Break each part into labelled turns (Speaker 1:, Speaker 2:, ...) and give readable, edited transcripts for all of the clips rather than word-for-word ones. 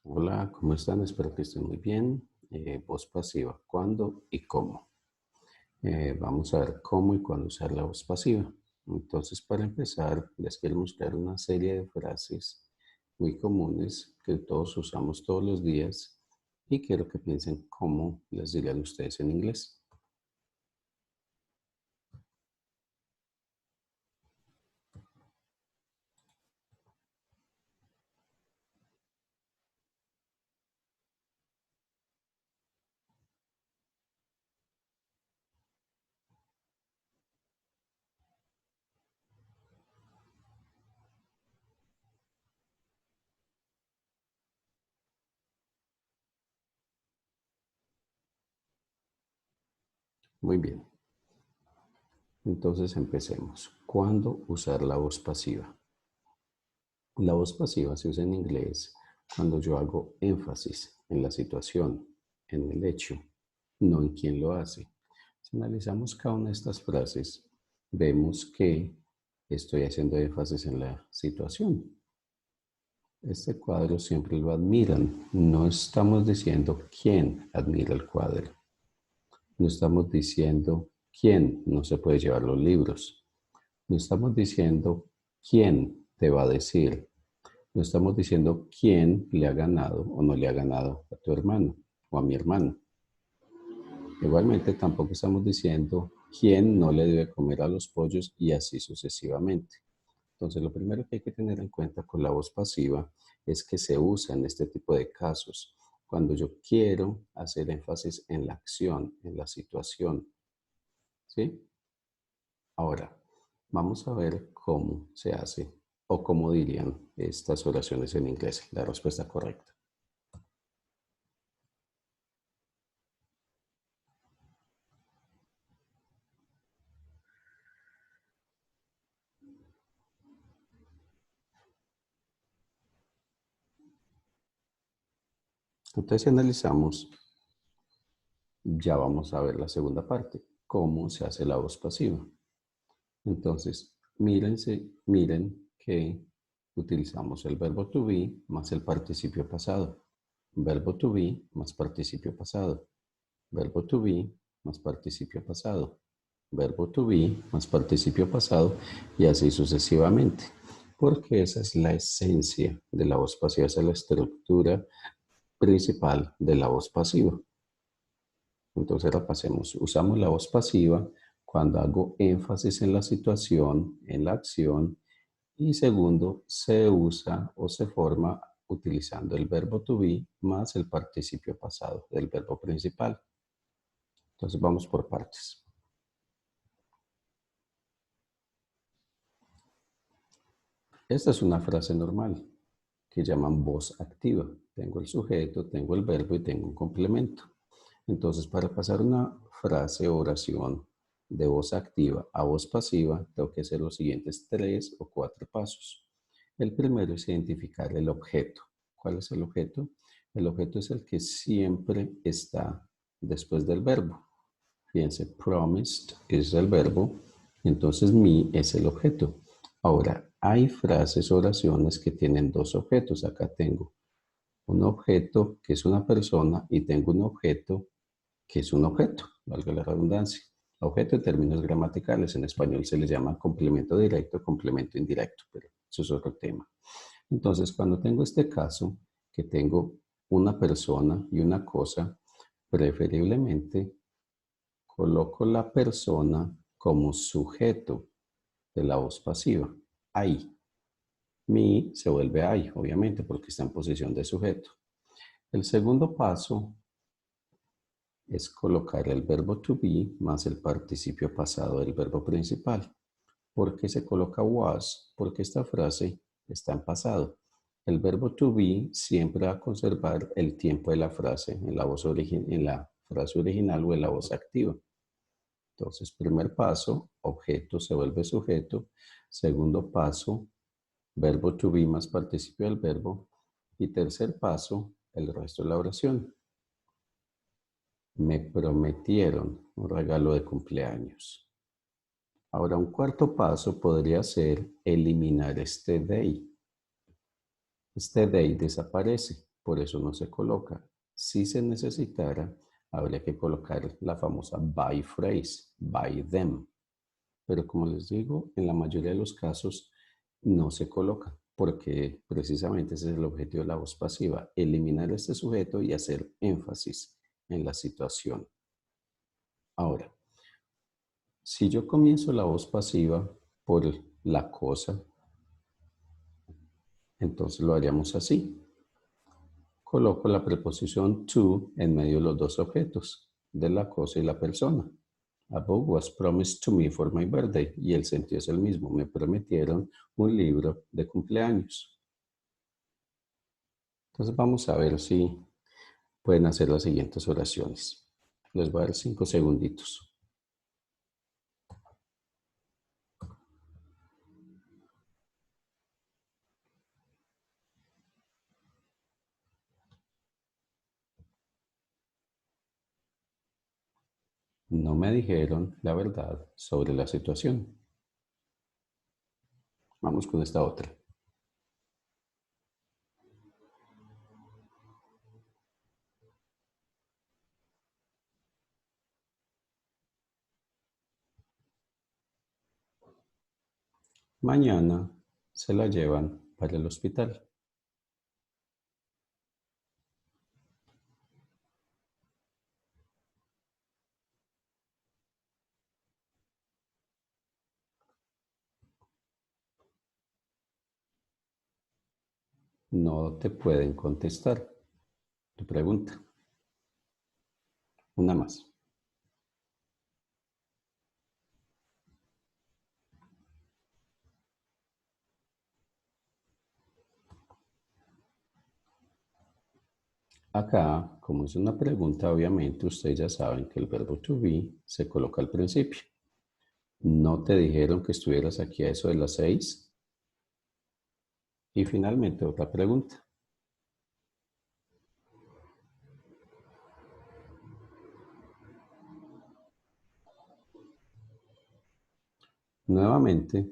Speaker 1: Hola, ¿cómo están? Espero que estén muy bien. Voz pasiva, ¿cuándo y cómo? Vamos a ver cómo y cuándo usar la voz pasiva. Entonces, para empezar, les quiero mostrar una serie de frases muy comunes que todos usamos todos los días y quiero que piensen cómo las dirían ustedes en inglés. Muy bien, entonces empecemos. ¿Cuándo usar la voz pasiva? La voz pasiva se usa en inglés cuando yo hago énfasis en la situación, en el hecho, no en quién lo hace. Si analizamos cada una de estas frases, vemos que estoy haciendo énfasis en la situación. Este cuadro siempre lo admiran. No estamos diciendo quién admira el cuadro. No estamos diciendo quién no se puede llevar los libros. No estamos diciendo quién te va a decir. No estamos diciendo quién le ha ganado o no le ha ganado a tu hermano o a mi hermano. Igualmente tampoco estamos diciendo quién no le debe comer a los pollos y así sucesivamente. Entonces lo primero que hay que tener en cuenta con la voz pasiva es que se usa en este tipo de casos cuando yo quiero hacer énfasis en la acción, en la situación. ¿Sí? Ahora, vamos a ver cómo se hace o cómo dirían estas oraciones en inglés. La respuesta correcta. Entonces, si analizamos, ya vamos a ver la segunda parte, cómo se hace la voz pasiva. Entonces, miren que utilizamos el verbo to be más el participio pasado. Verbo to be más participio pasado. Verbo to be más participio pasado. Verbo to be más participio pasado y así sucesivamente. Porque esa es la esencia de la voz pasiva, esa es la estructura principal de la voz pasiva. Entonces repasemos. Usamos la voz pasiva cuando hago énfasis en la situación, en la acción. Y segundo, se usa o se forma utilizando el verbo to be más el participio pasado del verbo principal. Entonces vamos por partes. Esta es una frase normal que llaman voz activa. Tengo el sujeto, tengo el verbo y tengo un complemento. Entonces, para pasar una frase o oración de voz activa a voz pasiva, tengo que hacer los siguientes 3 o 4 pasos. El primero es identificar el objeto. ¿Cuál es el objeto? El objeto es el que siempre está después del verbo. Fíjense, promised es el verbo, entonces me es el objeto. Ahora, hay frases o oraciones que tienen dos objetos. Acá tengo un objeto que es una persona y tengo un objeto que es un objeto, valga la redundancia. Objeto en términos gramaticales, en español se le llama complemento directo, complemento indirecto, pero eso es otro tema. Entonces, cuando tengo este caso, que tengo una persona y una cosa, preferiblemente coloco la persona como sujeto de la voz pasiva. I. Me se vuelve I, obviamente, porque está en posición de sujeto. El segundo paso es colocar el verbo to be más el participio pasado del verbo principal. ¿Por qué se coloca was? Porque esta frase está en pasado. El verbo to be siempre va a conservar el tiempo de la frase en la frase original o en la voz activa. Entonces, primer paso, objeto se vuelve sujeto. Segundo paso, verbo to be más participio del verbo. Y tercer paso, el resto de la oración. Me prometieron un regalo de cumpleaños. Ahora, un cuarto paso podría ser eliminar este they. Este they desaparece. por eso no se coloca. Si se necesitara, habría que colocar la famosa by phrase, by them. Pero como les digo, en la mayoría de los casos no se coloca, porque precisamente ese es el objetivo de la voz pasiva, eliminar este sujeto y hacer énfasis en la situación. Ahora, si yo comienzo la voz pasiva por la cosa, entonces lo haríamos así. Coloco la preposición to en medio de los dos objetos, de la cosa y la persona. A book was promised to me for my birthday. Y el sentido es el mismo. Me prometieron un libro de cumpleaños. Entonces vamos a ver si pueden hacer las siguientes oraciones. Les voy a dar 5 segunditos. No me dijeron la verdad sobre la situación. Vamos con esta otra. Mañana se la llevan para el hospital. No te pueden contestar tu pregunta. Una más. Acá, como es una pregunta, obviamente ustedes ya saben que el verbo to be se coloca al principio. ¿No te dijeron que estuvieras aquí a eso de las 6? Y finalmente otra pregunta. Nuevamente,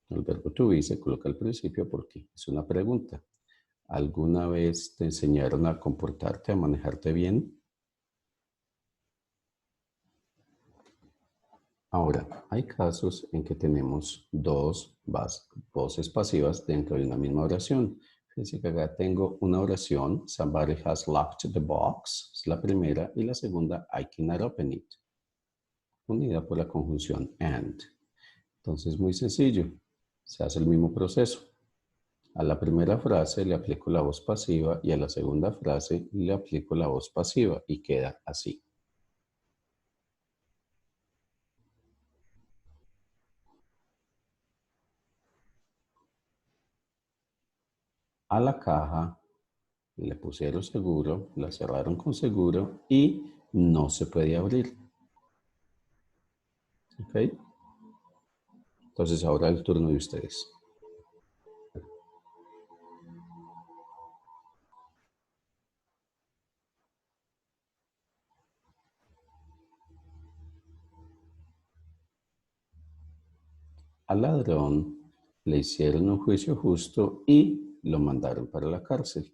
Speaker 1: el verbo to be se coloca al principio porque es una pregunta. ¿Alguna vez te enseñaron a comportarte, a manejarte bien? Ahora, hay casos en que tenemos dos voces pasivas dentro de una misma oración. Fíjense que acá tengo una oración, somebody has locked the box, es la primera, y la segunda, I cannot open it, unida por la conjunción and. Entonces, muy sencillo, se hace el mismo proceso. A la primera frase le aplico la voz pasiva y a la segunda frase le aplico la voz pasiva y queda así. A la caja le pusieron seguro, la cerraron con seguro y no se puede abrir. ¿Ok? Entonces ahora el turno de ustedes. Al ladrón le hicieron un juicio justo y lo mandaron para la cárcel.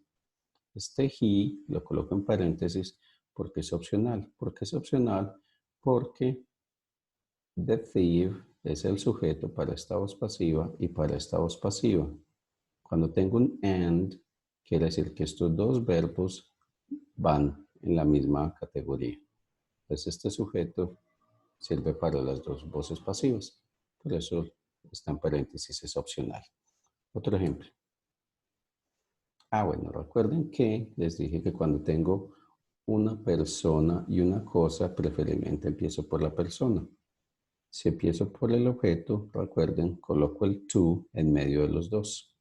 Speaker 1: Este he lo coloco en paréntesis porque es opcional. ¿Por qué es opcional? Porque the thief es el sujeto para esta voz pasiva y para esta voz pasiva. Cuando tengo un and, quiere decir que estos dos verbos van en la misma categoría. Entonces este sujeto sirve para las dos voces pasivas. Por eso está en paréntesis, es opcional. Otro ejemplo. Bueno, recuerden que les dije que cuando tengo una persona y una cosa, preferiblemente empiezo por la persona. Si empiezo por el objeto, recuerden, coloco el to en medio de los dos.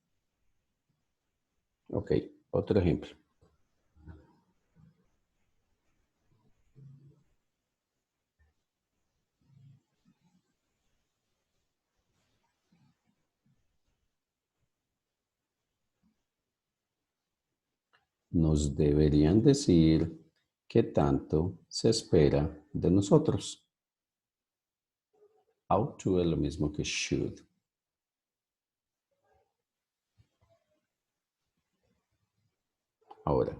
Speaker 1: Ok, otro ejemplo. Nos deberían decir qué tanto se espera de nosotros. Ought to es lo mismo que should. Ahora,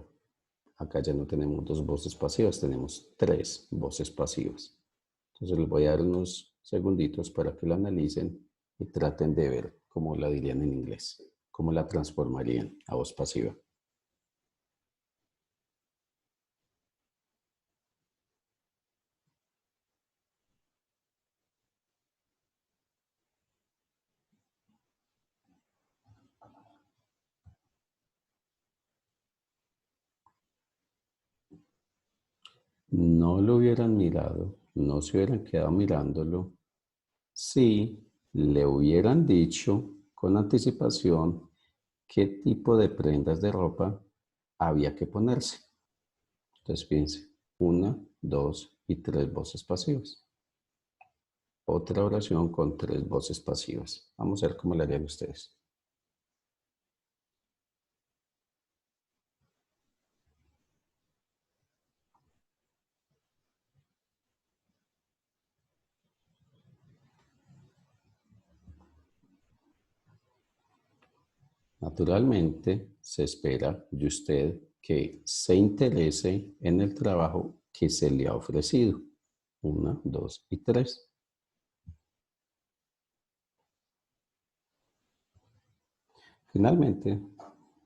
Speaker 1: acá ya no tenemos dos voces pasivas, tenemos tres voces pasivas. Entonces les voy a dar unos segunditos para que lo analicen y traten de ver cómo la dirían en inglés, cómo la transformarían a voz pasiva. No lo hubieran mirado, no se hubieran quedado mirándolo si le hubieran dicho con anticipación qué tipo de prendas de ropa había que ponerse. Entonces piense, una, dos y tres voces pasivas. Otra oración con tres voces pasivas. Vamos a ver cómo la harían ustedes. Naturalmente, se espera de usted que se interese en el trabajo que se le ha ofrecido. Una, dos y tres. Finalmente,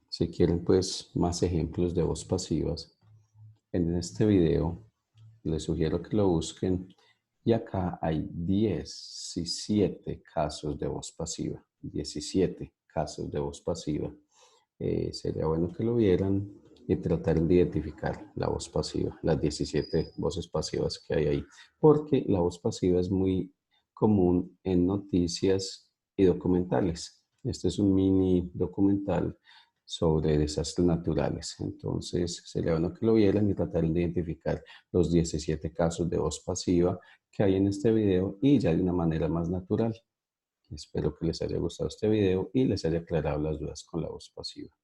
Speaker 1: si quieren pues más ejemplos de voz pasivas, en este video les sugiero que lo busquen y acá hay 17 casos de voz pasiva. 17 casos de voz pasiva. Sería bueno que lo vieran y trataran de identificar la voz pasiva, las 17 voces pasivas que hay ahí, porque la voz pasiva es muy común en noticias y documentales. Este es un mini documental sobre desastres naturales. Entonces, sería bueno que lo vieran y trataran de identificar los 17 casos de voz pasiva que hay en este video y ya de una manera más natural. Espero que les haya gustado este video y les haya aclarado las dudas con la voz pasiva.